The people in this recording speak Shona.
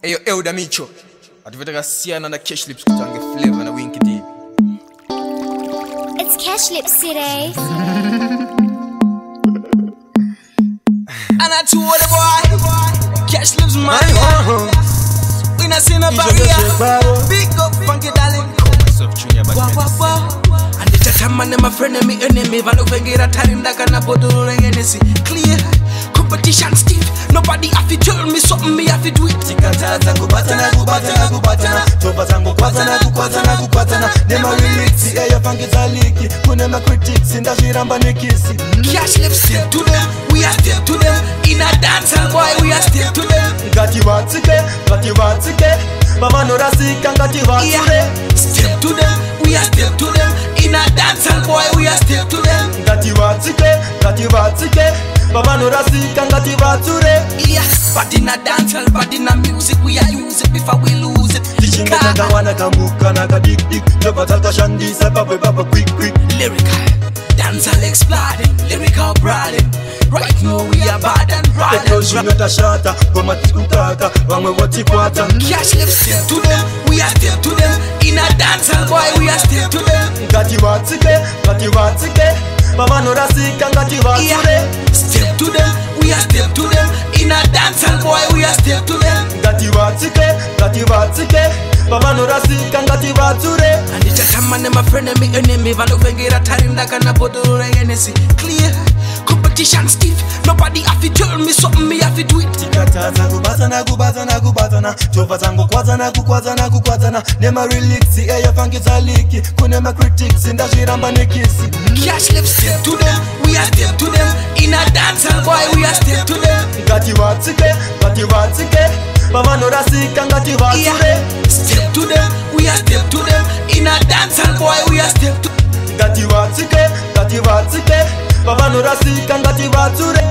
Eyo Elda Micho atuveta siana na Cash Lips kutange Flavor na Winky D. It's Cash Lips today. And I told the boy, Cash Lips my home. We not seen a barrier. Big up funky darling. And the chatman my friend and me enemy. Valo vengira tarinda kana bodoro rengenesi. Clear competition stiff. Nobody have to tell me something, me have to do it. Tikataza kubatana kubatana kubatana. Topa zangu kwatana kukwatana kukwatana. Nema reliksi eyo fangita liki. Kunema critics inda shiramba nikisi. Cash Lips still to them. We are still to them. In a dance and boy we are still to them. Ngati watike. Mama no rasika ngati watike. Still to them. We are still to them. In a dance and boy we are still to them. Ngati watike. Mama no rasika ngati wature. Yes, but in a dance hall, but in a music we are use it before we lose it. Tichinga kawana kamuka na kadik dik. Topa talka shandi sa papa quick. Lyrical, dance hall exploding, lyrical brooding. Right now we are bad and broad and Ekloji nota shata, goma tikukaka, wangwe watikwata. Cash Lips still to them, we are still to them. In a dance hall boy we are still to them. Ngati watike. Mama no rasika ngati wature. Still to them, we are still to them. In a dance hall boy we are still to them. Ngati watike. Mama no rasika ngati wature. And the chatman my friend and me enemy. Valo vengira tarinda kana bodoro rengenesi. Clear competition stiff. Nobody have to tell me something, me have to do it. Tikataza kubatana. Topa zangu kwatana kukwatana. Nema reliksi eyo fangita liki. Kunema critics inda shiramba nikisi. Cash Lips still to them, we are still to them. In a dance hall boy we are still to them. Ngati watike. Mama no rasika ngati wature. Still to them, we are still to them. In a dance hall boy we are still to Ngati watike. Mama no rasika ngati wature.